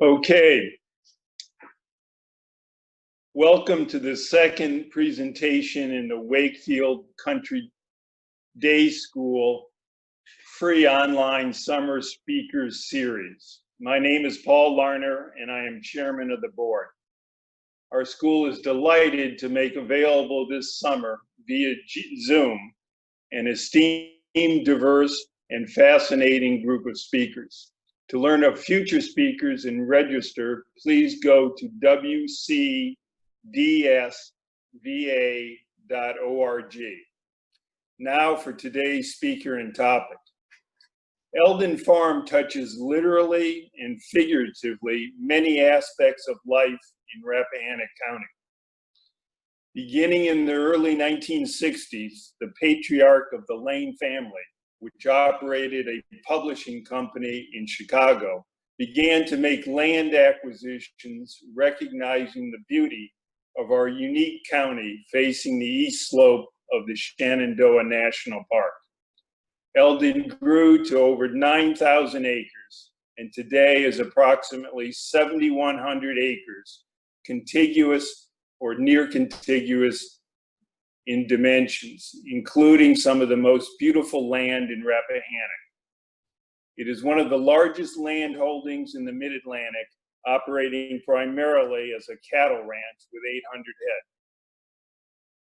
Okay, welcome to the second presentation in the Wakefield Country Day School free online summer speakers series. My name is Paul Larner and I am chairman of the board. Our school is delighted to make available this summer via Zoom an esteemed, diverse, and fascinating group of speakers. To learn of future speakers and register, please go to WCDSVA.org. Now for today's speaker and topic. Eldon Farm touches literally and figuratively many aspects of life in Rappahannock County. Beginning in the early 1960s, the patriarch of the Lane family, which operated a publishing company in Chicago, began to make land acquisitions, recognizing the beauty of our unique county facing the east slope of the Shenandoah National Park. Eldon grew to over 9,000 acres, and today is approximately 7,100 acres, contiguous or near contiguous in dimensions, including some of the most beautiful land in Rappahannock. It is one of the largest land holdings in the Mid-Atlantic, operating primarily as a cattle ranch with 800 head.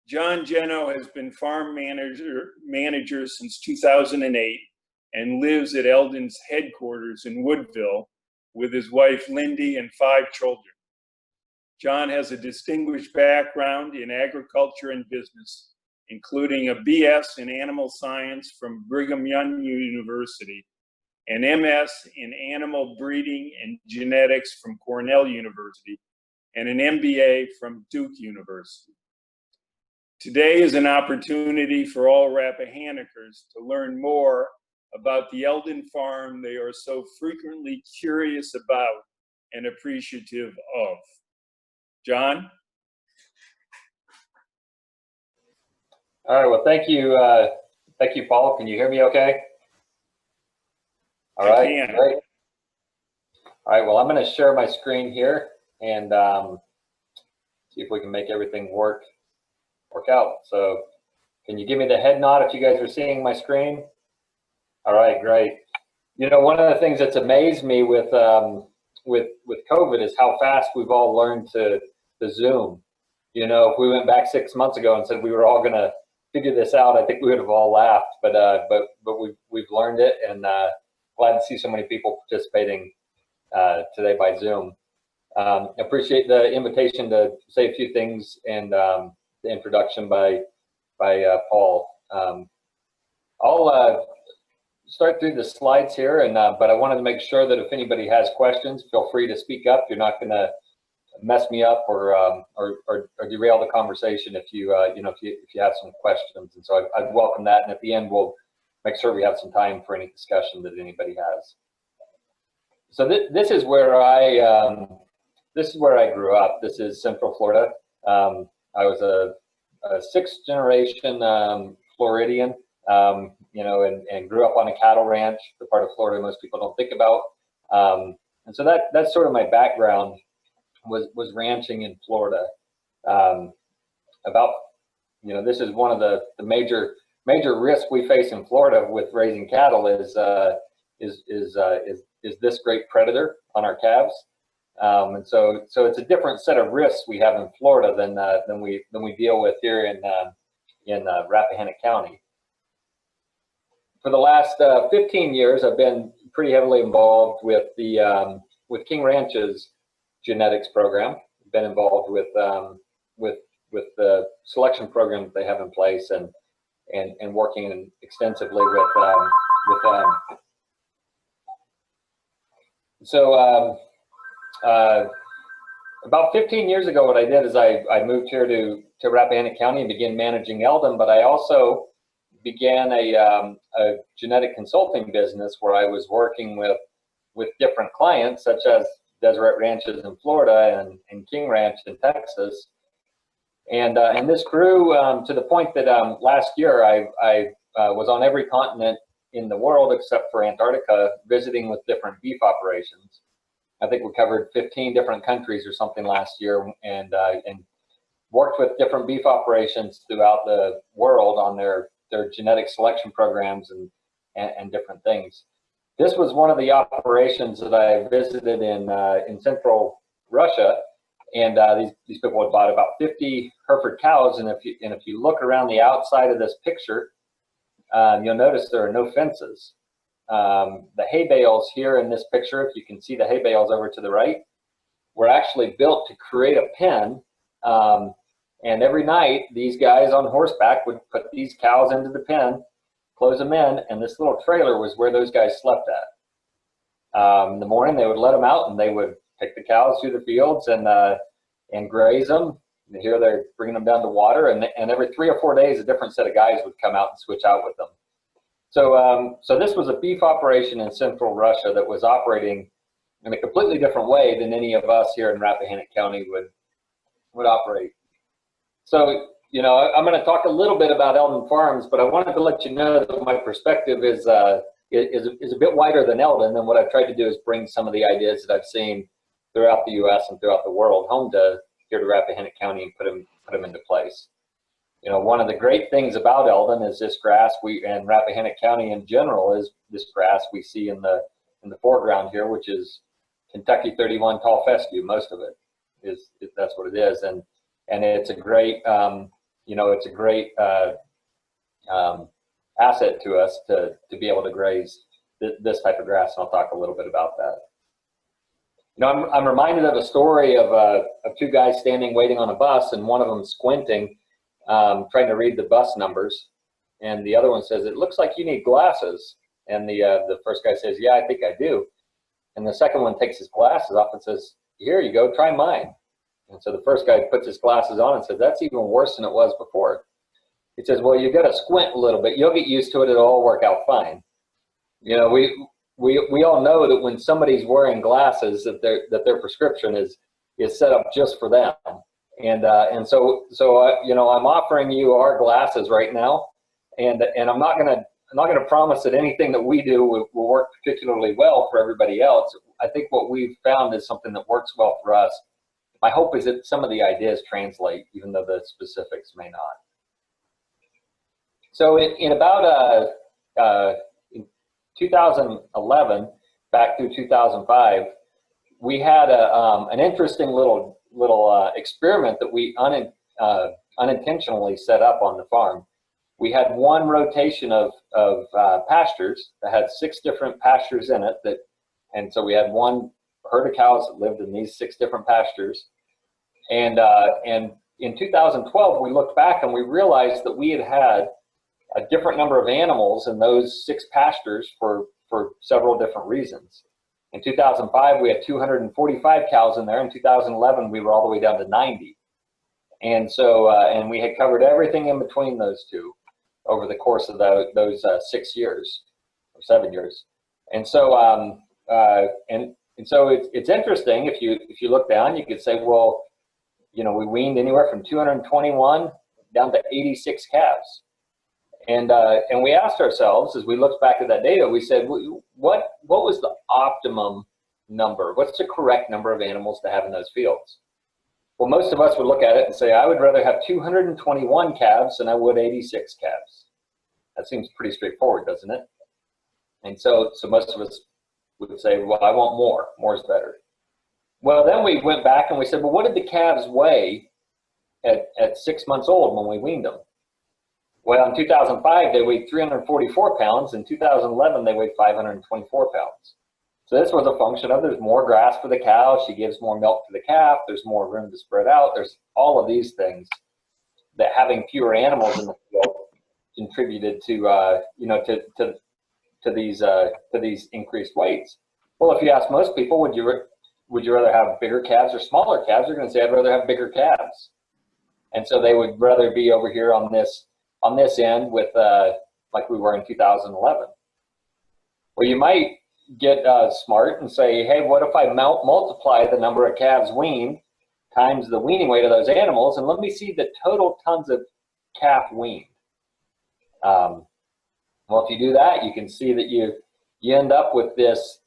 John Genho has been farm manager since 2008 and lives at Eldon's headquarters in Woodville with his wife Lindy and 5 children. John has a distinguished background in agriculture and business, including a BS in animal science from Brigham Young University, an MS in animal breeding and genetics from Cornell University, and an MBA from Duke University. Today is an opportunity for all Rappahannockers to learn more about the Eldon Farm they are so frequently curious about and appreciative of. John? All right, well, thank you, Paul. Can you hear me okay? All right, great. All right, well, I'm going to share my screen here and see if we can make everything work out. So can you give me the head nod if you guys are seeing my screen? All right, great. You know, one of the things that's amazed me with COVID is how fast we've all learned to Zoom. You know, if we went back 6 months ago and said we were all going to figure this out, I think we would have all laughed. But we've learned it, and glad to see so many people participating today by Zoom. Appreciate the invitation to say a few things and the introduction by Paul. I'll start through the slides here, and but I wanted to make sure that if anybody has questions, feel free to speak up. You're not going to mess me up or derail the conversation if you if you have some questions. And so I'd welcome that. And at the end, we'll make sure we have some time for any discussion that anybody has. So this is where I grew up. This is Central Florida. I was a 6th generation Floridian, you know, and grew up on a cattle ranch, the part of Florida most people don't think about. And so that's sort of my background. Was ranching in Florida. This is one of the major risks we face in Florida with raising cattle is this great predator on our calves, and so it's a different set of risks we have in Florida than we deal with here in Rappahannock County. For the last 15 years, I've been pretty heavily involved with the King Ranch's genetics program. Been involved with the selection program that they have in place, and working extensively with them. So about 15 years ago, what I did is I moved here to Rappahannock County and began managing Eldon, but I also began a genetic consulting business where I was working with different clients, such as Deseret Ranches in Florida and King Ranch in Texas, and this grew to the point that last year I was on every continent in the world except for Antarctica, visiting with different beef operations. I think we covered 15 different countries or something last year, and worked with different beef operations throughout the world on their genetic selection programs and different things. This was one of the operations that I visited in central Russia, and these people had bought about 50 Hereford cows, and if you look around the outside of this picture, you'll notice there are no fences. The hay bales here in this picture, if you can see the hay bales over to the right, were actually built to create a pen. And every night, these guys on horseback would put these cows into the pen, close them in, and this little trailer was where those guys slept at. In the morning, they would let them out, and they would take the cows through the fields and graze them. And here they're bringing them down to water, and every 3 or 4 days, a different set of guys would come out and switch out with them. So this was a beef operation in central Russia that was operating in a completely different way than any of us here in Rappahannock County would operate. So, you know, I'm going to talk a little bit about Eldon Farms, but I wanted to let you know that my perspective is a bit wider than Eldon, and what I've tried to do is bring some of the ideas that I've seen throughout the U.S. and throughout the world home to here to Rappahannock County and put them into place. You know, one of the great things about Eldon is this grass and Rappahannock County in general is this grass we see in the foreground here, which is Kentucky 31 tall fescue. Most of it that's what it is, and it's a great it's a great asset to us to be able to graze this type of grass, and I'll talk a little bit about that. You know, I'm reminded of a story of 2 guys standing waiting on a bus, and one of them squinting, trying to read the bus numbers, and the other one says, "It looks like you need glasses." And the first guy says, "Yeah, I think I do." And the second one takes his glasses off and says, "Here you go, try mine." And so the first guy puts his glasses on and says, "That's even worse than it was before." He says, "Well, you got to squint a little bit. You'll get used to it. It'll all work out fine." You know, we all know that when somebody's wearing glasses, that their prescription is set up just for them. And so you know, I'm offering you our glasses right now, and I'm not gonna promise that anything that we do will work particularly well for everybody else. I think what we've found is something that works well for us. My hope is that some of the ideas translate, even though the specifics may not. So in about in 2011, back through 2005, we had an interesting little experiment that we unintentionally set up on the farm. We had one rotation of pastures that had 6 different pastures in it, and so we had one herd of cows that lived in these 6 different pastures. And in 2012, we looked back and we realized that we had a different number of animals in those 6 pastures for several different reasons. In 2005, we had 245 cows in there. In 2011, we were all the way down to 90. And so, and we had covered everything in between those 2 over the course of those 6 years or 7 years. And so, so it's interesting. If you look down, you could say, well, you know, we weaned anywhere from 221 down to 86 calves. And we asked ourselves, as we looked back at that data, we said, what was the optimum number? What's the correct number of animals to have in those fields? Well, most of us would look at it and say, I would rather have 221 calves than I would 86 calves. That seems pretty straightforward, doesn't it? And so most of us would say, well, I want more. More is better. Well, then we went back and we said, well, what did the calves weigh at 6 months old when we weaned them? Well, in 2005, they weighed 344 pounds. In 2011, they weighed 524 pounds. So this was a function of there's more grass for the cow. She gives more milk to the calf. There's more room to spread out. There's all of these things that having fewer animals in the field contributed to, to these increased weights. Well, if you ask most people, would you rather have bigger calves or smaller calves? They're going to say, I'd rather have bigger calves. And so they would rather be over here on this end with like we were in 2011. Well, you might get smart and say, hey, what if I multiply the number of calves weaned times the weaning weight of those animals, and let me see the total tons of calf weaned. Well, if you do that, you can see that you end up with this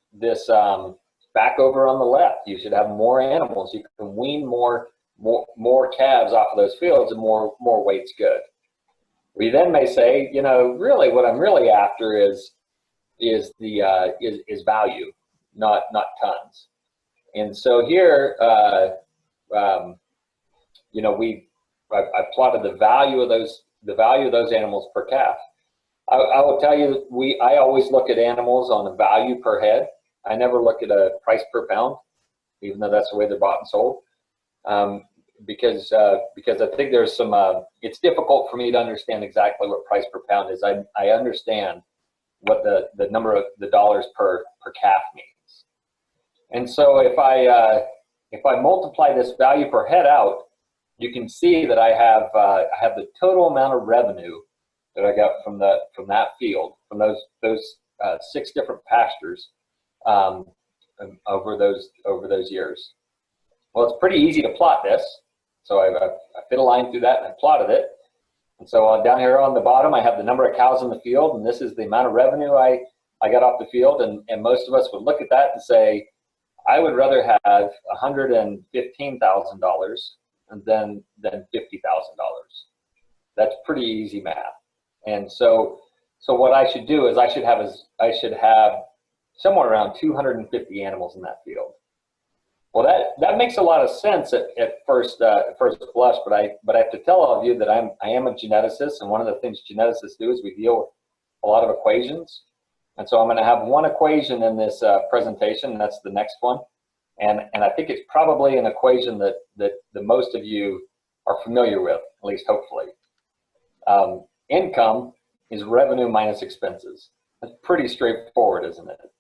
back over on the left, you should have more animals. You can wean more calves off of those fields, and more weight's good. We then may say, you know, really what I'm really after is value, not tons. And so here, you know, I plotted the value of those animals per calf. I will tell you, I always look at animals on a value per head. I never look at a price per pound, even though that's the way they're bought and sold. Because I think there's some, it's difficult for me to understand exactly what price per pound is. I understand what the number of the dollars per calf means. And so if I multiply this value per head out, you can see that I have the total amount of revenue that I got from that field, from those 6 different pastures over those years. Well, it's pretty easy to plot this. So I fit a line through that and I plotted it. And so down here on the bottom, I have the number of cows in the field, and this is the amount of revenue I got off the field. And most of us would look at that and say, I would rather have $115,000 than $50,000. That's pretty easy math. And so what I should do is I should have somewhere around 250 animals in that field. Well, that makes a lot of sense at first blush, but I have to tell all of you that I am a geneticist, and one of the things geneticists do is we deal with a lot of equations. And so I'm going to have one equation in this presentation, and that's the next one. And I think it's probably an equation that the most of you are familiar with, at least hopefully. Income is revenue minus expenses. That's pretty straightforward, isn't it?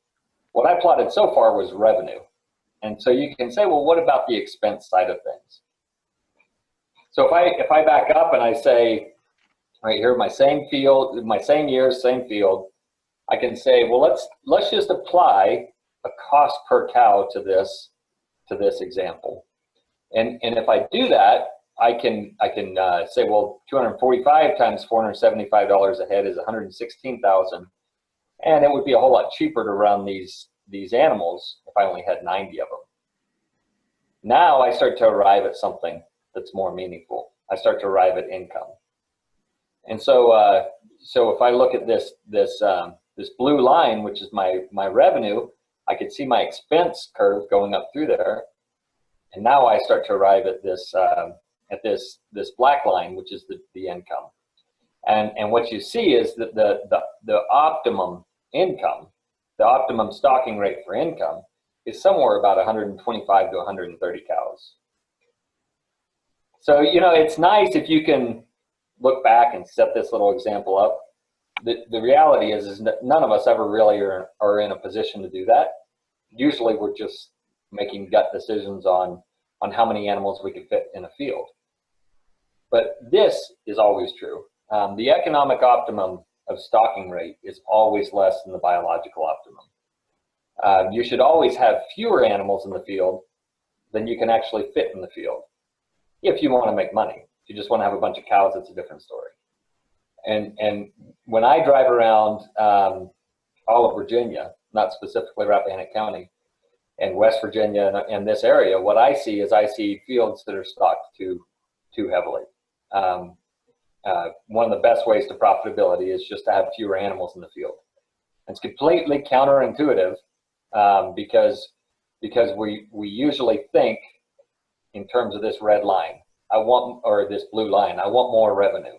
What I plotted so far was revenue. And so you can say, well, what about the expense side of things? So if I back up and I say, right here, my same field, my same years, same field, I can say, well, let's just apply a cost per cow to this example. And if I do that, I can say, well, 245 times $475 a head is 116,000, and it would be a whole lot cheaper to run these animals if I only had 90 of them. Now I start to arrive at something that's more meaningful. I start to arrive at income. And so if I look at this blue line, which is my revenue, I could see my expense curve going up through there. And now I start to arrive at this black line, which is the income. And what you see is that the optimum income, the optimum stocking rate for income, is somewhere about 125 to 130 cows. So, you know, it's nice if you can look back and set this little example up. The reality is that none of us ever really are in a position to do that. Usually we're just making gut decisions on how many animals we can fit in a field. But this is always true. The economic optimum of stocking rate is always less than the biological optimum. You should always have fewer animals in the field than you can actually fit in the field. If you want to make money. If you just want to have a bunch of cows, it's a different story. And when I drive around all of Virginia, not specifically Rappahannock County, and West Virginia and this area, what I see is fields that are stocked too heavily. One of the best ways to profitability is just to have fewer animals in the field. It's completely counterintuitive because we usually think in terms of this red line, or this blue line, I want more revenue.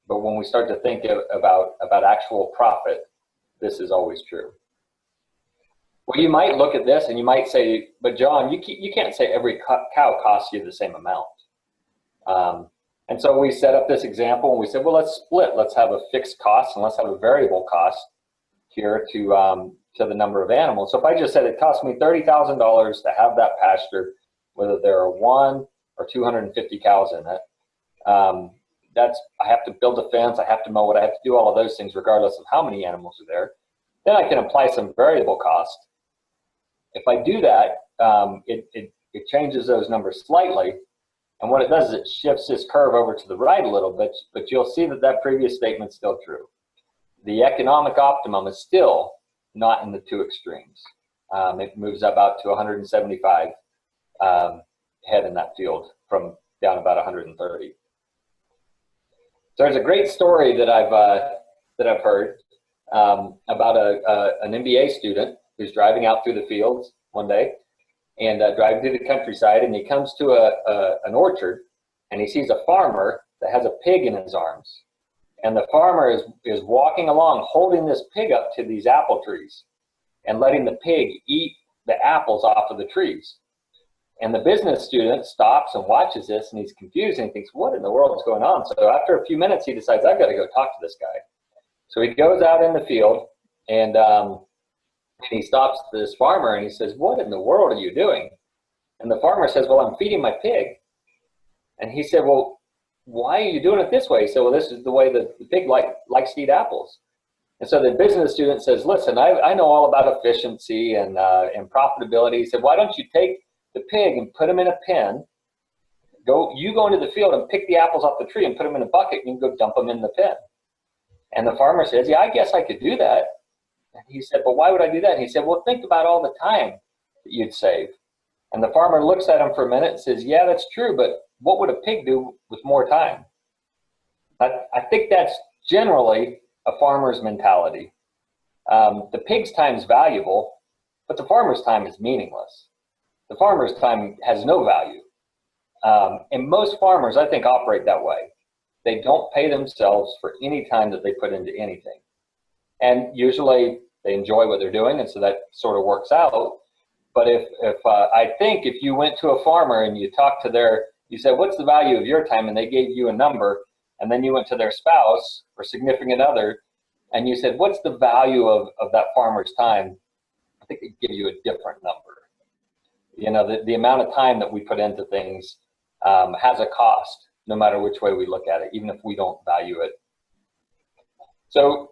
But when we start to think about actual profit, this is always true. Well, you might look at this and you might say, but John, you can't say every cow costs you the same amount. And so we set up this example and we said, well, let's split. Let's have a fixed cost and let's have a variable cost here to the number of animals. So if I just said it cost me $30,000 to have that pasture, whether there are 1 or 250 cows in it, I have to build a fence, I have to mow it, I have to do all of those things regardless of how many animals are there. Then I can apply some variable cost. If I do that, it changes those numbers slightly. And what it does is it shifts this curve over to the right a little bit, but you'll see that previous statement's still true. The economic optimum is still not in the two extremes. It moves about to 175 head in that field from down about 130. So there's a great story that I've heard about an MBA student who's driving out through the fields one day and driving through the countryside, and he comes to an orchard, and he sees a farmer that has a pig in his arms, and the farmer is walking along holding this pig up to these apple trees and letting the pig eat the apples off of the trees. And the business student stops and watches this, and he's confused, and he thinks, what in the world is going on? So after a few minutes, he decides, I've got to go talk to this guy. So he goes out in the field, and he stops this farmer, and he says, what in the world are you doing? And the farmer says, well, I'm feeding my pig. And he said, well, why are you doing it this way? He said, well, this is the way the pig likes to eat apples. And so the business student says, listen, I know all about efficiency and profitability. He said, why don't you take the pig and put him in a pen, you go into the field and pick the apples off the tree and put them in a bucket, and you can go dump them in the pen. And the farmer says, yeah, I guess I could do that. And he said, well, why would I do that? And he said, well, think about all the time that you'd save. And the farmer looks at him for a minute and says, yeah, that's true, but what would a pig do with more time? I think that's generally a farmer's mentality. The pig's time is valuable, but the farmer's time is meaningless. The farmer's time has no value. And most farmers, I think, operate that way. They don't pay themselves for any time that they put into anything. And usually they enjoy what they're doing, and so that sort of works out. But I think if you went to a farmer and you talked to you said, what's the value of your time? And they gave you a number, and then you went to their spouse or significant other, and you said, what's the value of that farmer's time? I think they'd give you a different number. You know, the amount of time that we put into things has a cost, no matter which way we look at it, even if we don't value it. So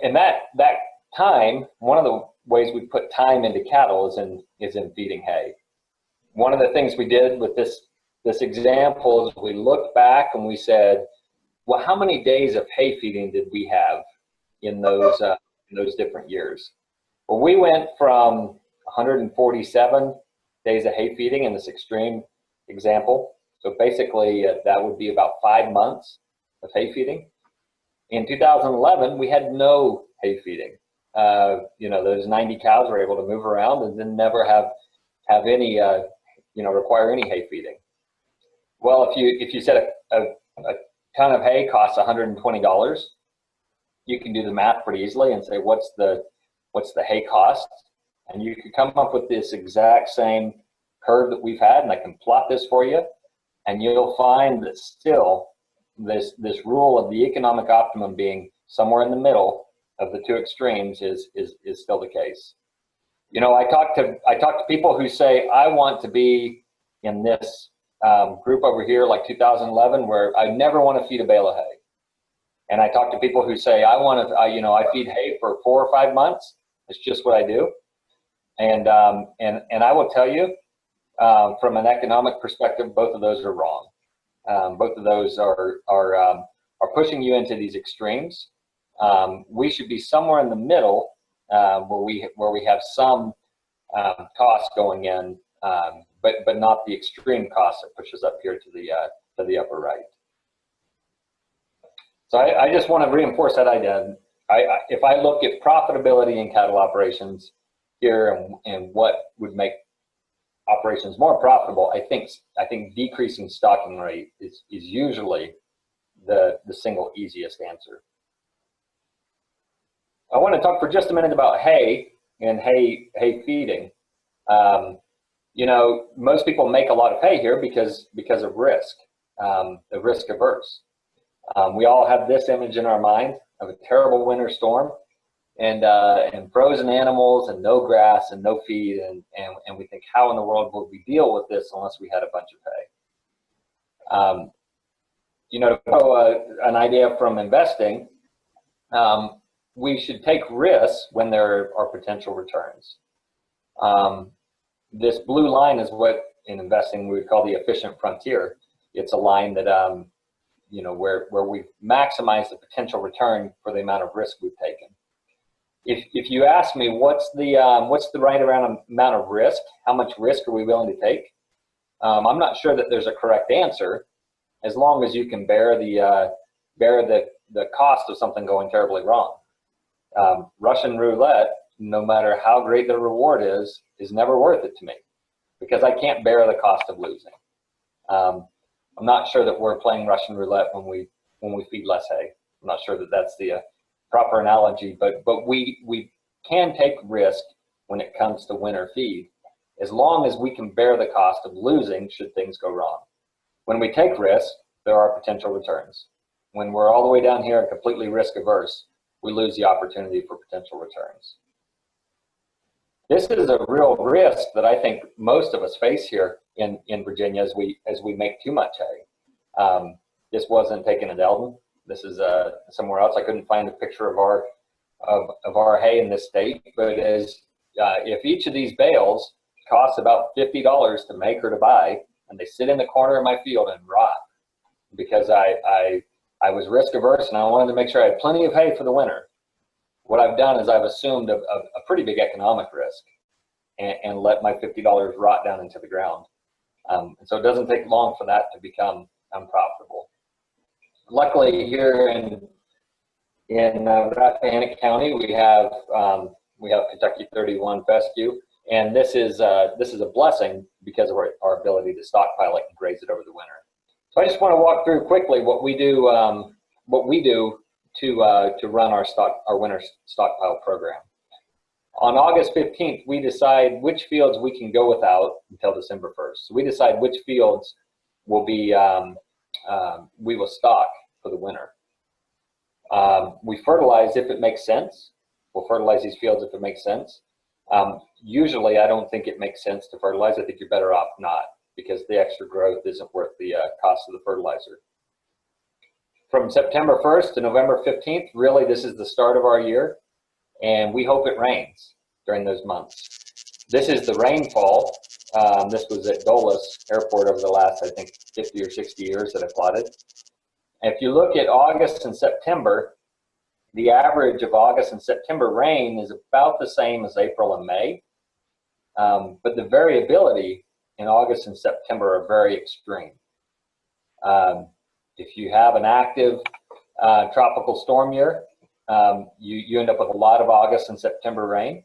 in that time, one of the ways we put time into cattle is in feeding hay. One of the things we did with this example is we looked back and we said, well, how many days of hay feeding did we have in those different years? Well, we went from 147 days of hay feeding in this extreme example. So basically that would be about 5 months of hay feeding. In 2011, we had no hay feeding. Those 90 cows were able to move around and then never have any, require any hay feeding. Well, if you said a ton of hay costs $120, you can do the math pretty easily and say, what's the hay cost? And you can come up with this exact same curve that we've had, and I can plot this for you, and you'll find that still this rule of the economic optimum being somewhere in the middle of the two extremes is still the case. You know, I talk to people who say, I want to be in this group over here, like 2011, where I never want to feed a bale of hay. And I talk to people who say, I feed hay for 4 or 5 months. It's just what I do. And I will tell you, from an economic perspective, both of those are wrong. Both of those are pushing you into these extremes. We should be somewhere in the middle, where we have some costs going in, but not the extreme costs that pushes up here to the upper right. So I just want to reinforce that idea. If I look at profitability in cattle operations here and what would make operations more profitable, I think decreasing stocking rate is usually the single easiest answer. I want to talk for just a minute about hay and hay feeding. Most people make a lot of hay here because of risk, the risk averse. We all have this image in our mind of a terrible winter storm and frozen animals and no grass and no feed, and we think, how in the world would we deal with this unless we had a bunch of hay? To borrow an idea from investing, we should take risks when there are potential returns. This blue line is what in investing we would call the efficient frontier. It's a line that where we've maximized the potential return for the amount of risk we've taken. if you ask me what's the right amount of risk, how much risk are we willing to take? I'm not sure that there's a correct answer, as long as you can bear the cost of something going terribly wrong. Russian roulette, no matter how great the reward is never worth it to me, because I can't bear the cost of losing. I'm not sure that we're playing Russian roulette when we feed less hay. I'm not sure that that's the proper analogy, but we can take risk when it comes to winter feed, as long as we can bear the cost of losing should things go wrong. When we take risk, there are potential returns. When we're all the way down here and completely risk averse, we lose the opportunity for potential returns. This is a real risk that I think most of us face here in Virginia as we make too much hay. This wasn't taken at Eldon. This is somewhere else. I couldn't find a picture of our hay in this state, but if each of these bales costs about $50 to make or to buy, and they sit in the corner of my field and rot, because I was risk averse and I wanted to make sure I had plenty of hay for the winter. What I've done is I've assumed a pretty big economic risk and let my $50 rot down into the ground. And so it doesn't take long for that to become unprofitable. Luckily, here in Rappahannock County, we have Kentucky 31 fescue, and this is a blessing because of our ability to stockpile it and graze it over the winter. So I just want to walk through quickly what we do to run our winter stockpile program. On August 15th, we decide which fields we can go without until December 1st. So we decide which fields will be we will stock for the winter. We fertilize if it makes sense. We'll fertilize these fields if it makes sense. Usually, I don't think it makes sense to fertilize. I think you're better off not, because the extra growth isn't worth the cost of the fertilizer. From September 1st to November 15th, really, this is the start of our year, and we hope it rains during those months. This is the rainfall. This was at Dulles Airport over the last, I think, 50 or 60 years that I plotted. And if you look at August and September, the average of August and September rain is about the same as April and May, but the variability in August and September are very extreme. If you have an active tropical storm year, you end up with a lot of August and September rain.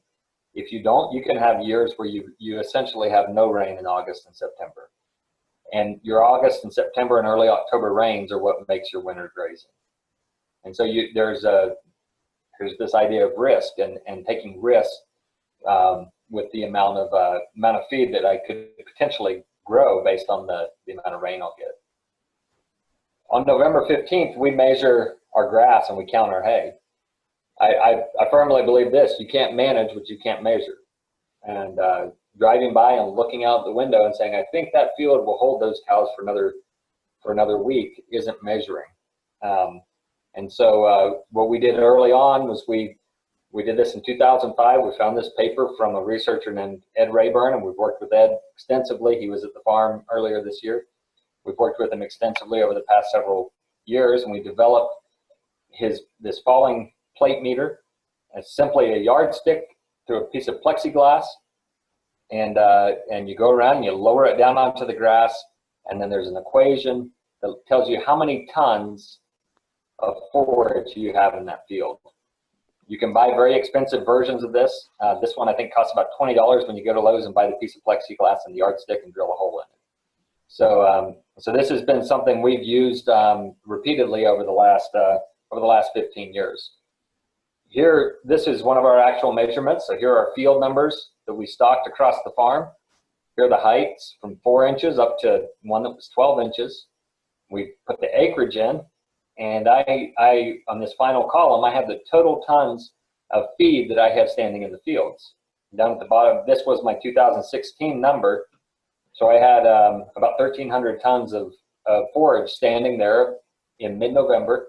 If you don't, you can have years where you essentially have no rain in August and September. And your August and September and early October rains are what makes your winter grazing. And so there's this idea of risk and taking risk with the amount of feed that I could potentially grow based on the amount of rain I'll get. On November 15th, we measure our grass and we count our hay. I firmly believe this: you can't manage what you can't measure. And driving by and looking out the window and saying, I think that field will hold those cows for another week, isn't measuring. And so what we did early on was we did this in 2005. We found this paper from a researcher named Ed Rayburn, and we've worked with Ed extensively. He was at the farm earlier this year. We've worked with him extensively over the past several years, and we developed this falling plate meter. It's simply a yardstick through a piece of plexiglass, and you go around and you lower it down onto the grass, and then there's an equation that tells you how many tons of forage you have in that field. You can buy very expensive versions of this. This one I think costs about $20 when you go to Lowe's and buy the piece of plexiglass and the yardstick and drill a hole in it. So this has been something we've used repeatedly over the last 15 years. Here, this is one of our actual measurements. So here are field numbers that we stocked across the farm. Here are the heights from 4 inches up to one that was 12 inches. We put the acreage in, and I on this final column, I have the total tons of feed that I have standing in the fields. Down at the bottom, this was my 2016 number. So I had about 1,300 tons of forage standing there in mid-November.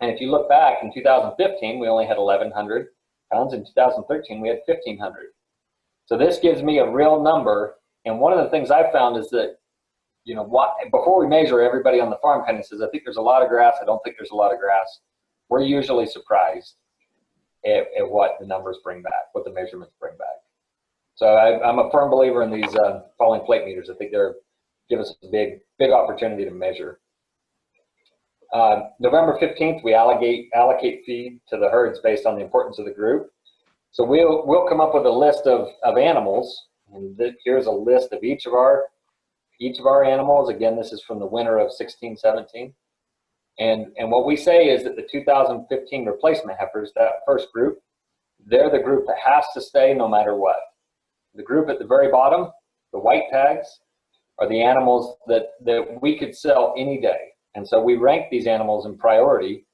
And if you look back in 2015, we only had 1,100 tons. In 2013, we had 1,500. So this gives me a real number. And one of the things I've found is that, before we measure, everybody on the farm kind of says, I think there's a lot of grass. I don't think there's a lot of grass. We're usually surprised. at what the numbers bring back, what the measurements bring back. So I'm a firm believer in these falling plate meters. I think they're give us a big opportunity to measure. November 15th, we allocate feed to the herds based on the importance of the group. So we'll come up with a list of animals, and here's a list of each of our animals. Again, this is from the winter of 16-17. And what we say is that the 2015 replacement heifers, that first group, they're the group that has to stay no matter what. The group at the very bottom, the white tags, are the animals that we could sell any day. And so we rank these animals in priority,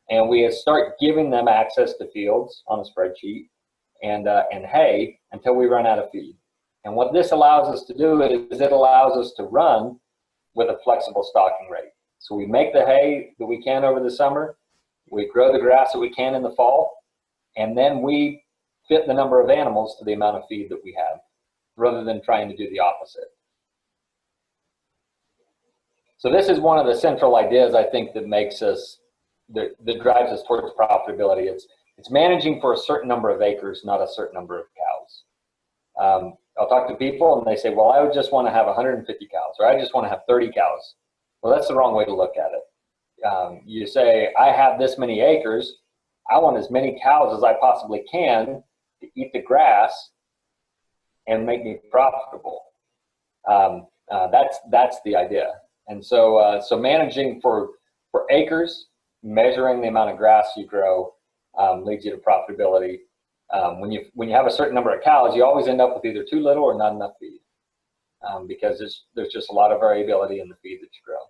and we start giving them access to fields on a spreadsheet and hay until we run out of feed. And what this allows us to do is it allows us to run with a flexible stocking rate. So we make the hay that we can over the summer, we grow the grass that we can in the fall, and then we fit the number of animals to the amount of feed that we have, rather than trying to do the opposite. So this is one of the central ideas, I think, that makes us, that drives us towards profitability. It's managing for a certain number of acres, not a certain number of cows. I'll talk to people and they say, well, I would just want to have 150 cows, or I just want to have 30 cows. Well, that's the wrong way to look at it. You say, I have this many acres, I want as many cows as I possibly can to eat the grass and make me profitable. That's the idea. And so, so managing for acres, measuring the amount of grass you grow leads you to profitability. When you have a certain number of cows, you always end up with either too little or not enough feed, because there's just a lot of variability in the feed that you grow.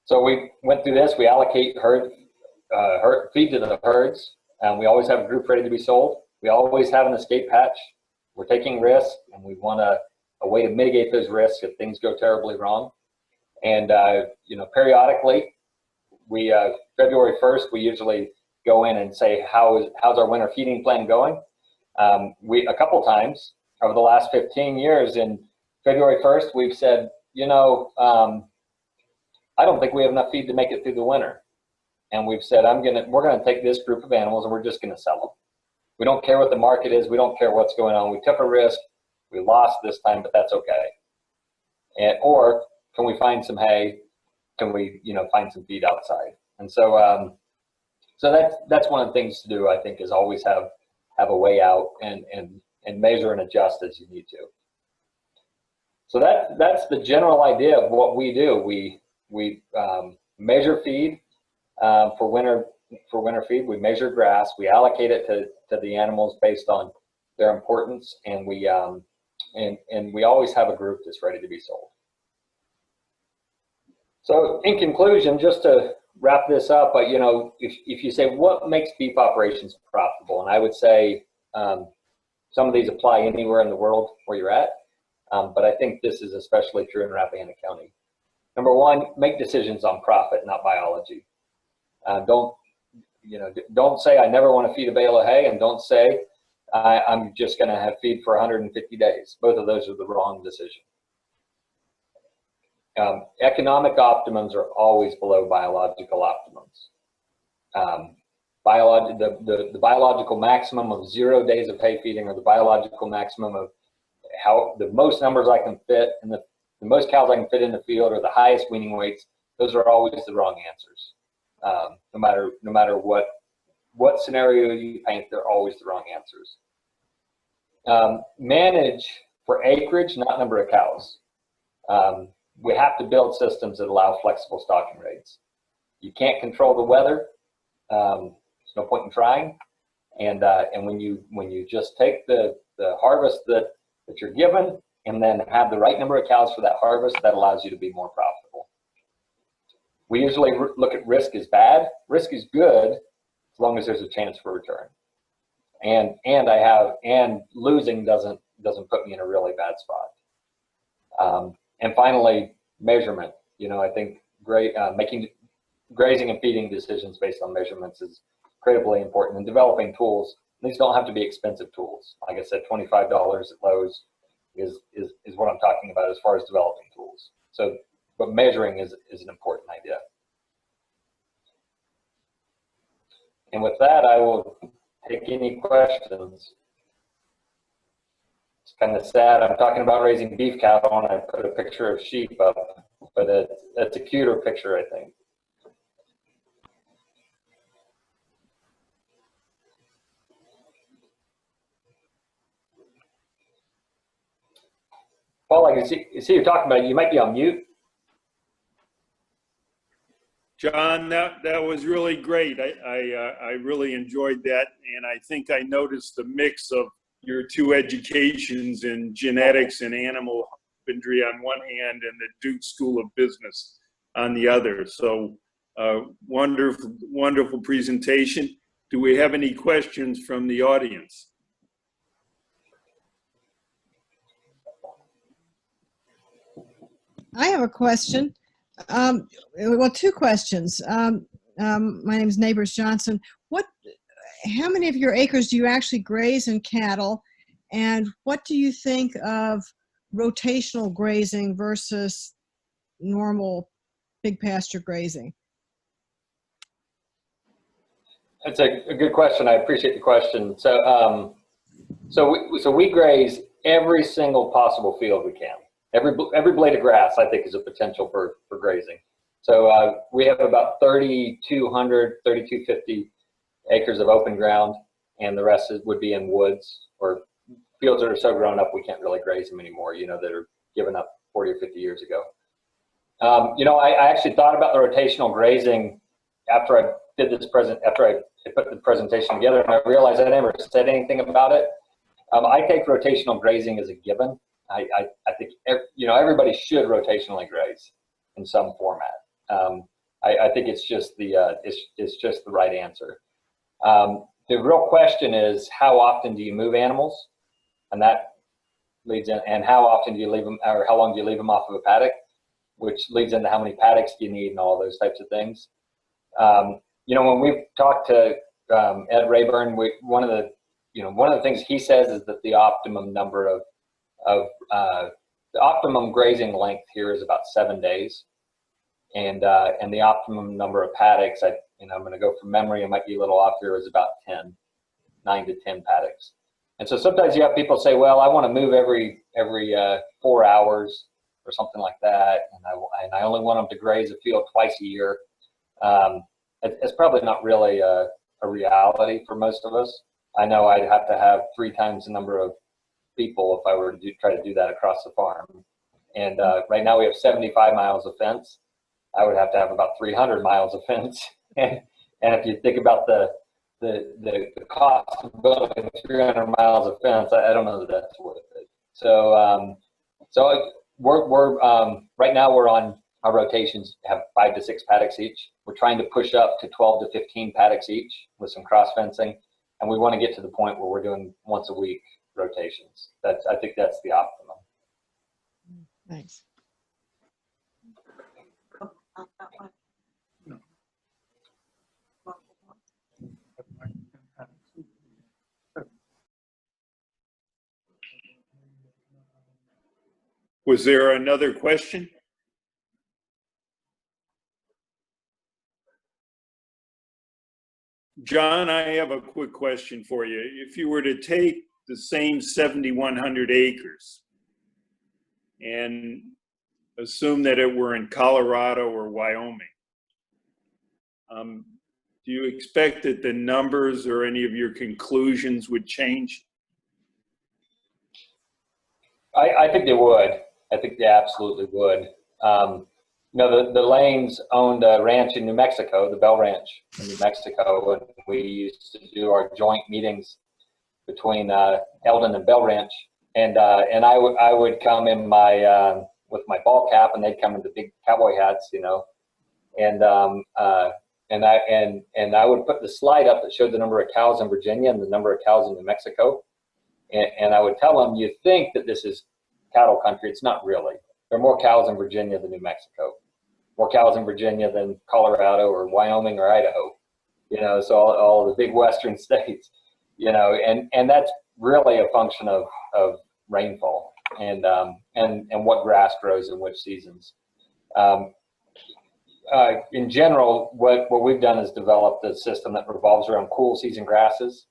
So we went through this. We allocate feed to the herds. We always have a group ready to be sold. We always have an escape hatch. We're taking risks, and we want a way to mitigate those risks if things go terribly wrong. And periodically, February 1st, we usually go in and say, how's our winter feeding plan going? A couple times over the last 15 years, in February 1st, we've said, I don't think we have enough feed to make it through the winter. And we've said, we're gonna take this group of animals and we're just gonna sell them. We don't care what the market is. We don't care what's going on. We took a risk. We lost this time, but that's okay. Or can we find some hay? Can we, find some feed outside? And so, so that's one of the things to do, I think, is always have a way out and measure and adjust as you need to. So that's the general idea of what we do. We measure feed for winter feed. We measure grass. We allocate it to the animals based on their importance, and we always have a group that's ready to be sold. So in conclusion, just to wrap this up, if you say what makes beef operations profitable, and I would say some of these apply anywhere in the world where you're at, but I think this is especially true in Rappahannock County. Number one, make decisions on profit, not biology. Don't say I never want to feed a bale of hay, and don't say I'm just going to have feed for 150 days. Both of those are the wrong decision. Economic optimums are always below biological optimums. The biological maximum of 0 days of hay feeding, or the biological maximum of how the most numbers I can fit and the most cows I can fit in the field, or the highest weaning weights, those are always the wrong answers. No matter what scenario you paint, they're always the wrong answers. Manage for acreage, not number of cows. We have to build systems that allow flexible stocking rates. You can't control the weather. There's no point in trying. And when you just take the harvest that you're given, and then have the right number of cows for that harvest, that allows you to be more profitable. We usually look at risk as bad. Risk is good as long as there's a chance for return. And losing doesn't put me in a really bad spot. And finally, measurement. I think making grazing and feeding decisions based on measurements is critically important. And developing tools. These don't have to be expensive tools. Like I said, $25 at Lowe's is what I'm talking about as far as developing tools. So, but measuring is an important idea. And with that, I will take any questions. It's kind of sad. I'm talking about raising beef cattle, and I put a picture of sheep up, but it's a cuter picture, I think. Paul, I can see you're talking about it. You might be on mute. John, that was really great. I really enjoyed that, and I think I noticed the mix of your two educations in genetics and animal husbandry on one hand, and the Duke School of Business on the other. So, wonderful presentation. Do we have any questions from the audience? I have a question. Well, two questions. My name is Neighbors Johnson. How many of your acres do you actually graze in cattle? And what do you think of rotational grazing versus normal big pasture grazing? That's a good question. I appreciate the question. So, so we graze every single possible field we can. Every blade of grass, I think, is a potential for grazing. So we have about 3,200, 3,250 acres of open ground, and the rest would be in woods or fields that are so grown up we can't really graze them anymore, you know, that are given up 40 or 50 years ago. You know, I actually thought about the rotational grazing after I did this after I put the presentation together, and I realized I never said anything about it. I take rotational grazing as a given. I think you know, everybody should rotationally graze in some format. I think it's just the it's just the right answer. The real question is, how often do you move animals, and that leads in, and how often do you leave them, or how long do you leave them off of a paddock, which leads into how many paddocks do you need and all those types of things. You know, when we've talked to Ed Rayburn, one of the things he says is that the optimum number of the optimum grazing length here is about 7 days, and the optimum number of paddocks, I'm going to go from memory, I might be a little off here, is about 9 to 10 paddocks. And so sometimes you have people say, well, I want to move every 4 hours or something like that, and I only want them to graze a field twice a year. It's probably not really a reality for most of us. I know I'd have to have 3 times the number of people if I were to try to do that across the farm. And right now we have 75 miles of fence. I would have to have about 300 miles of fence. And if you think about the cost of building 300 miles of fence, I don't know that that's worth it. So we're right now we're on our rotations have 5 to 6 paddocks each. We're trying to push up to 12 to 15 paddocks each with some cross fencing, and we want to get to the point where we're doing once a week rotations. I think that's the optimum. Thanks. Was there another question? John, I have a quick question for you. If you were to take the same 7,100 acres and assume that it were in Colorado or Wyoming, do you expect that the numbers or any of your conclusions would change? I think they would. I think they absolutely would. You know, the Lanes owned a ranch in New Mexico, the Bell Ranch in New Mexico, and we used to do our joint meetings between Eldon and Bell Ranch, and I would come in my with my ball cap, and they'd come in the big cowboy hats, you know, and I would put the slide up that showed the number of cows in Virginia and the number of cows in New Mexico, and I would tell them, you think that this is cattle country? It's not really. There are more cows in Virginia than New Mexico, more cows in Virginia than Colorado or Wyoming or Idaho, you know, so all the big western states, you know, and that's really a function of rainfall and what grass grows in which seasons. in general, what we've done is developed a system that revolves around cool season grasses.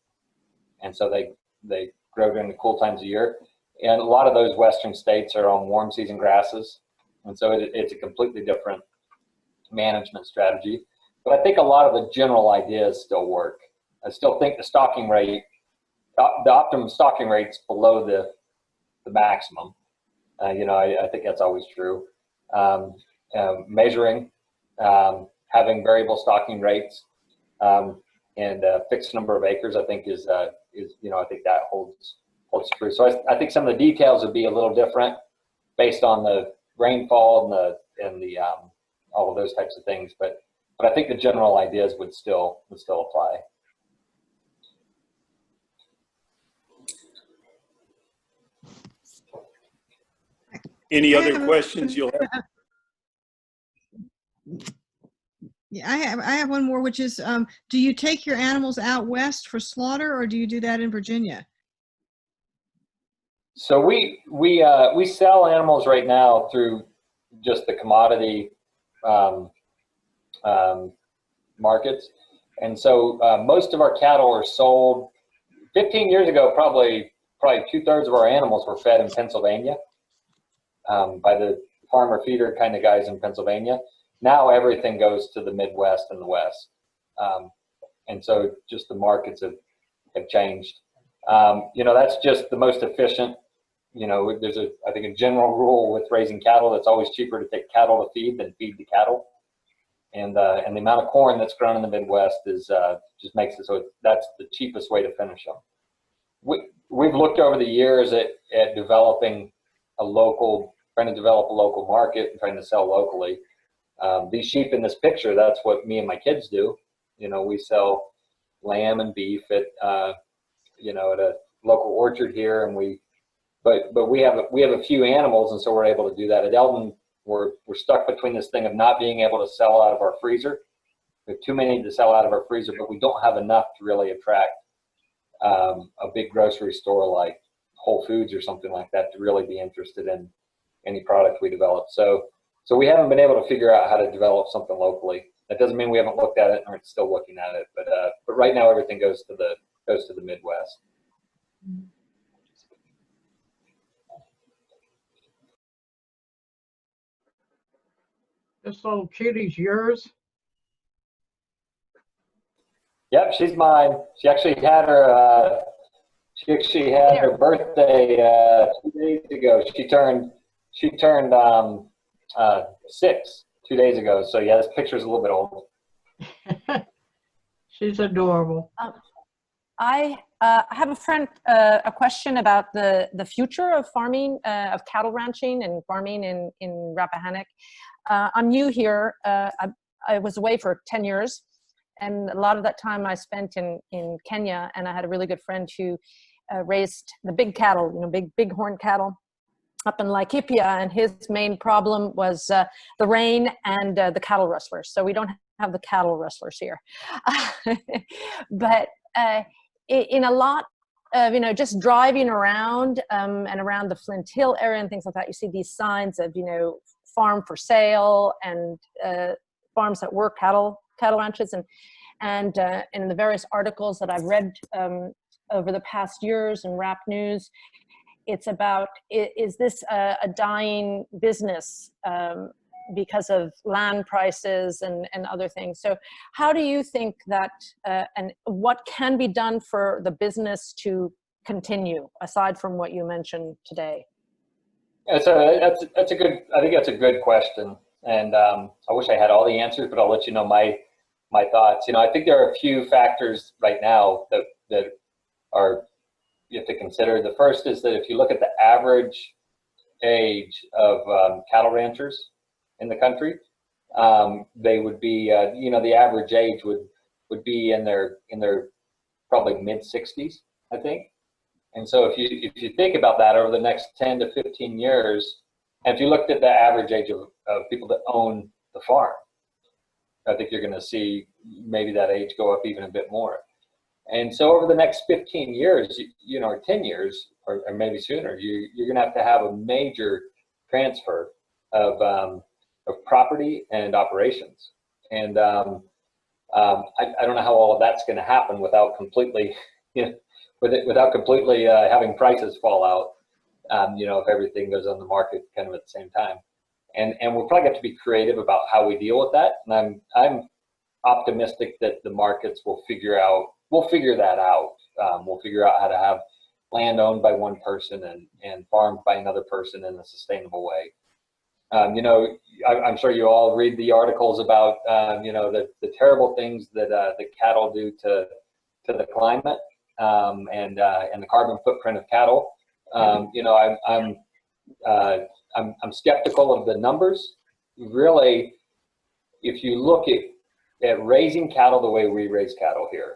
And so they grow during the cool times of year. And a lot of those western states are on warm season grasses. And so it's a completely different management strategy. But I think a lot of the general ideas still work. I still think the stocking rate, the optimum stocking rate's below the maximum. I think that's always true. Measuring, having variable stocking rates, and a fixed number of acres, I think is I think that holds true. So I think some of the details would be a little different based on the rainfall and the all of those types of things. But I think the general ideas would still apply. Any other questions you'll have? Yeah, I have one more, which is, do you take your animals out west for slaughter, or do you do that in Virginia? So we sell animals right now through just the commodity markets, and so most of our cattle are sold. 15 years ago, probably 2/3 of our animals were fed in Pennsylvania by the farmer feeder kind of guys in Pennsylvania. Now everything goes to the Midwest and the West, and so just the markets have changed. That's just the most efficient. There's I think a general rule with raising cattle. It's always cheaper to take cattle to feed than feed the cattle. And the amount of corn that's grown in the Midwest is just makes it so that's the cheapest way to finish them. We've looked over the years at developing trying to develop a local market and trying to sell locally. These sheep in this picture, that's what me and my kids do. We sell lamb and beef at a local orchard here, and but we have a few animals, and so we're able to do that. At Eldon, we're stuck between this thing of not being able to sell out of our freezer. We have too many to sell out of our freezer, but we don't have enough to really attract a big grocery store like Whole Foods or something like that to really be interested in any product we develop. So we haven't been able to figure out how to develop something locally. That doesn't mean we haven't looked at it or it's still looking at it, but right now everything goes to the Midwest. This little cutie's yours? Yep, she's mine. She actually had her birthday 2 days ago. She turned 6 2 days ago. So yeah, this picture's a little bit old. She's adorable. I have a question about the future of farming, of cattle ranching and farming in Rappahannock. I'm new here. I was away for 10 years, and a lot of that time I spent in Kenya, and I had a really good friend who raised the big cattle, big horn cattle up in Laikipia, and his main problem was the rain and the cattle rustlers. So we don't have the cattle rustlers here. But in a lot of, just driving around and around the Flint Hill area and things like that, you see these signs of, farm for sale and farms that work cattle ranches. And in the various articles that I've read over the past years in Rap News, it's about, is this a dying business because of land prices and other things? So how do you think that, and what can be done for the business to continue, aside from what you mentioned today? That's a good question. And I wish I had all the answers, but I'll let you know my thoughts. I think there are a few factors right now that you have to consider. The first is that if you look at the average age of cattle ranchers in the country, they would be, the average age would be in their probably mid-60s, I think. And so if you think about that over the next 10 to 15 years, and if you looked at the average age of people that own the farm, I think you're going to see maybe that age go up even a bit more. And so over the next 15 years, or 10 years, or maybe sooner, you're going to have a major transfer of property and operations. And I don't know how all of that's going to happen without completely, without completely having prices fall out. If everything goes on the market kind of at the same time. And we'll probably have to be creative about how we deal with that. And I'm optimistic that the markets will figure that out. We'll figure out how to have land owned by one person and farmed by another person in a sustainable way. I'm sure you all read the articles about, the terrible things that the cattle do to the climate and the carbon footprint of cattle. I'm skeptical of the numbers. Really, if you look at raising cattle the way we raise cattle here,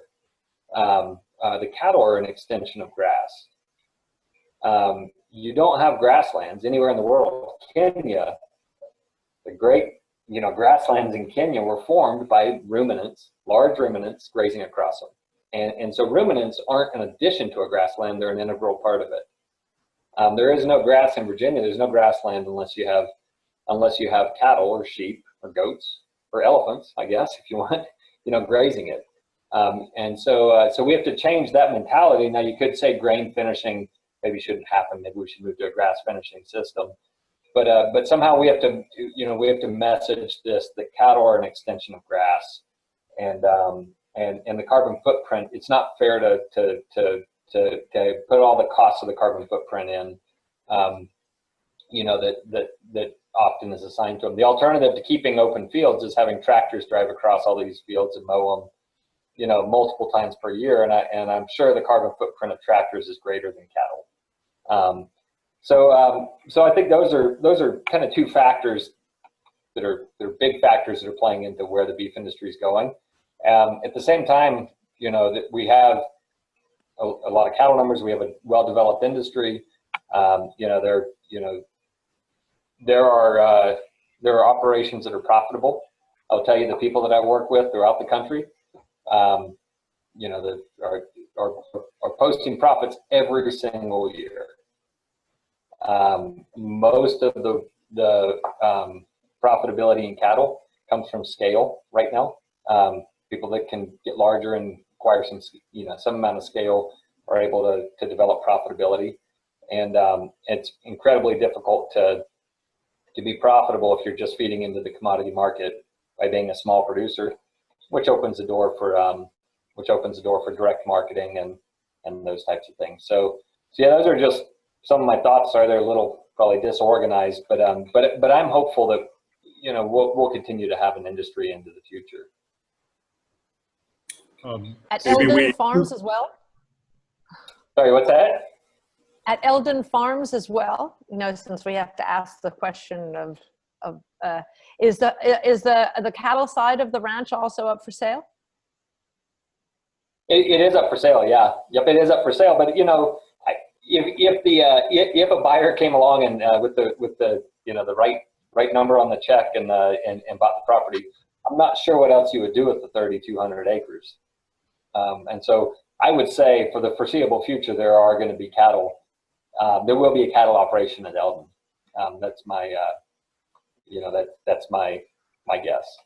the cattle are an extension of grass. You don't have grasslands anywhere in the world. Kenya, the great, grasslands in Kenya were formed by ruminants, large ruminants grazing across them. And so ruminants aren't an addition to a grassland, they're an integral part of it. There is no grass in Virginia. There's no grassland unless you have cattle or sheep or goats or elephants, I guess, if you want, grazing it. And so we have to change that mentality. Now, you could say grain finishing maybe shouldn't happen. Maybe we should move to a grass finishing system. But somehow we have to message this that cattle are an extension of grass, and the carbon footprint. It's not fair to put all the costs of the carbon footprint in, that often is assigned to them. The alternative to keeping open fields is having tractors drive across all these fields and mow them, multiple times per year. And I'm sure the carbon footprint of tractors is greater than cattle. So I think those are kind of two factors that are big factors that are playing into where the beef industry is going. At the same time, that we have a lot of cattle numbers. We have a well-developed industry. There are operations that are profitable. I'll tell you, the people that I work with throughout the country, that are posting profits every single year. Most of the profitability in cattle comes from scale right now. People that can get larger and acquire some amount of scale are able to develop profitability. And it's incredibly difficult to be profitable if you're just feeding into the commodity market by being a small producer, which opens the door for direct marketing and those types of things. So yeah, those are just some of my thoughts. They're a little probably disorganized, but I'm hopeful that we'll continue to have an industry into the future. At Eldon Farms as well? Sorry, what's that? At Eldon Farms as well, since we have to ask the question of is the cattle side of the ranch also up for sale? It is up for sale, yeah. Yep, it is up for sale. But if a buyer came along and with the right number on the check and bought the property, I'm not sure what else you would do with the 3,200 acres. And so I would say for the foreseeable future, there are going to be cattle. There will be a cattle operation at Eldon. That's my, that's my guess.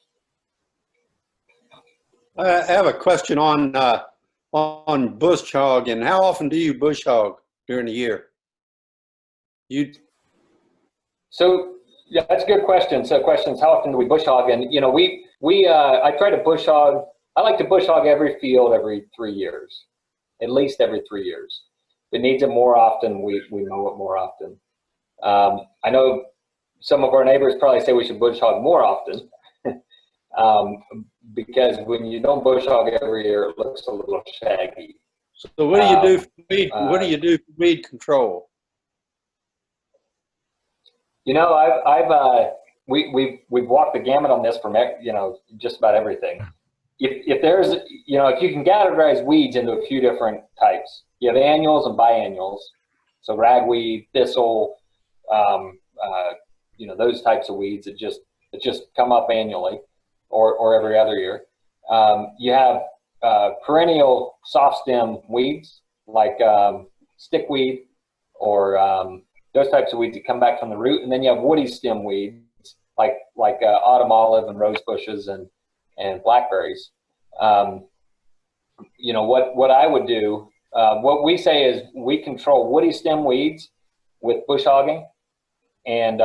I have a question on bush hog, and how often do you bush hog during the year? So yeah, that's a good question. So the question is, how often do we bush hog? And I try to bush hog. I like to bush hog every field every 3 years, at least every 3 years. If it needs it more often, we mow it more often. I know some of our neighbors probably say we should bush hog more often, because when you don't bush hog every year, it looks a little shaggy. So what do you do for weed? What do you do for weed control? We've walked the gamut on this from just about everything. If there's if you can categorize weeds into a few different types, you have annuals and biannuals. So ragweed, thistle, those types of weeds that just come up annually or every other year. You have perennial soft stem weeds like stickweed or those types of weeds that come back from the root, and then you have woody stem weeds like autumn olive and rose bushes and blackberries. You know, what I would do, what we say is we control woody stem weeds with bush hogging, and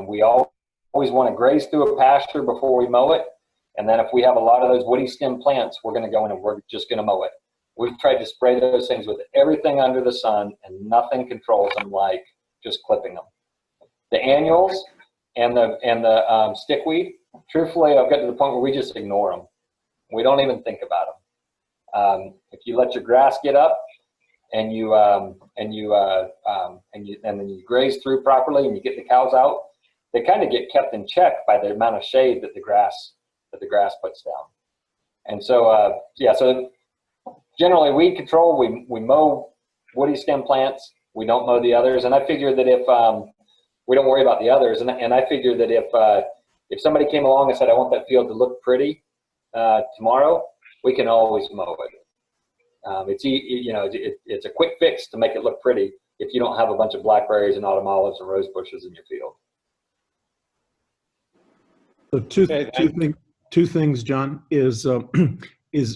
we always want to graze through a pasture before we mow it. And then if we have a lot of those woody stem plants, we're going to go in and we're just going to mow it. We've tried to spray those things with everything under the sun, and nothing controls them like just clipping them. The annuals and the stickweed, truthfully, I've got to the point where we just ignore them. We don't even think about them. If you let your grass get up and then you graze through properly and you get the cows out, they kind of get kept in check by the amount of shade that the grass puts down. And so so generally weed control, we mow woody stem plants, we don't mow the others. And I figure that if we don't worry about the others, and I figure that if somebody came along and said, I want that field to look pretty tomorrow, we can always mow it. It's a quick fix to make it look pretty if you don't have a bunch of blackberries and autumn olives and rose bushes in your field. So two things, John, is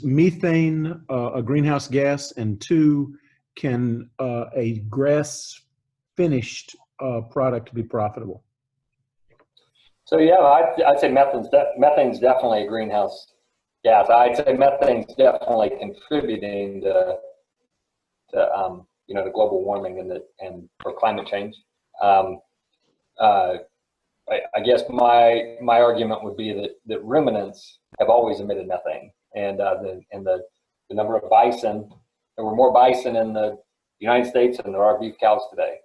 methane a greenhouse gas, and two, can a grass finished product be profitable? So yeah, I'd say methane's definitely a greenhouse gas. I'd say methane's definitely contributing to the global warming and for climate change. I guess my argument would be that ruminants have always emitted methane, and the number of bison, there were more bison in the United States than there are beef cows today.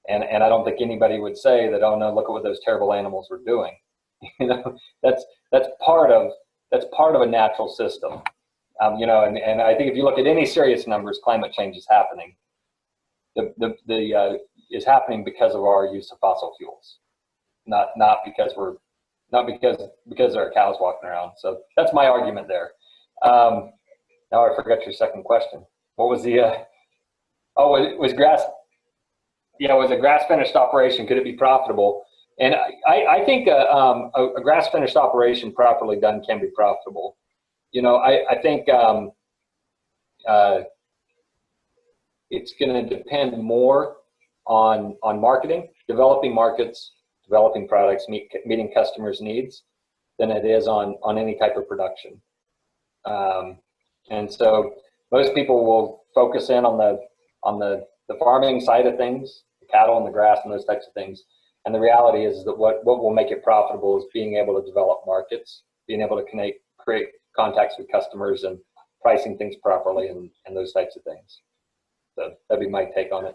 And I don't think anybody would say that, oh no, look at what those terrible animals were doing. You know, that's part of a natural system. And I think if you look at any serious numbers, climate change is happening. Is happening because of our use of fossil fuels, not because there are cows walking around. So that's my argument there. Now I forgot your second question. What was the? It was grass. Yeah, it was a grass finished operation. Could it be profitable? And I think a grass finished operation properly done can be profitable. You know, I think it's going to depend more on marketing, developing markets, developing products, meeting customers' needs, than it is on any type of production. And so most people will focus in on the farming side of things, the cattle and the grass and those types of things. And the reality is that what will make it profitable is being able to develop markets, being able to create contacts with customers, and pricing things properly, and those types of things. So that'd be my take on it.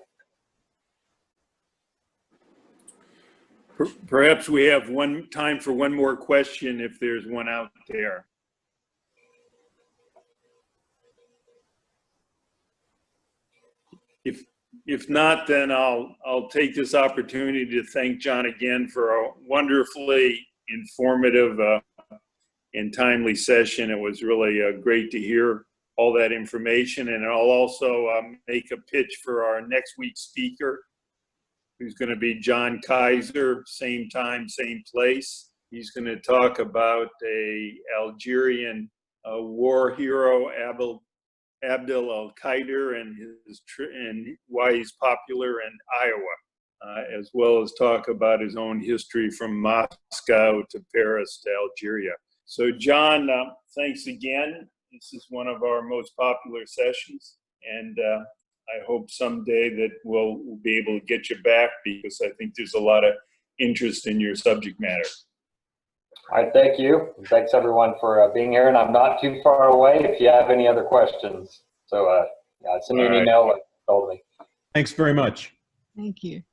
Perhaps we have time for one more question if there's one out there. If not, then I'll take this opportunity to thank John again for a wonderfully informative and timely session. It was really great to hear all that information, and I'll also make a pitch for our next week's speaker, who's going to be John Kaiser, same time, same place. He's going to talk about a Algerian war hero, Abdel al-Qaeda, and why he's popular in Iowa, as well as talk about his own history from Moscow to Paris to Algeria. So John, thanks again. This is one of our most popular sessions, and I hope someday that we'll be able to get you back, because I think there's a lot of interest in your subject matter. All right, thank you. And thanks everyone for being here, and I'm not too far away if you have any other questions. So send me an email and call me. Thanks very much. Thank you.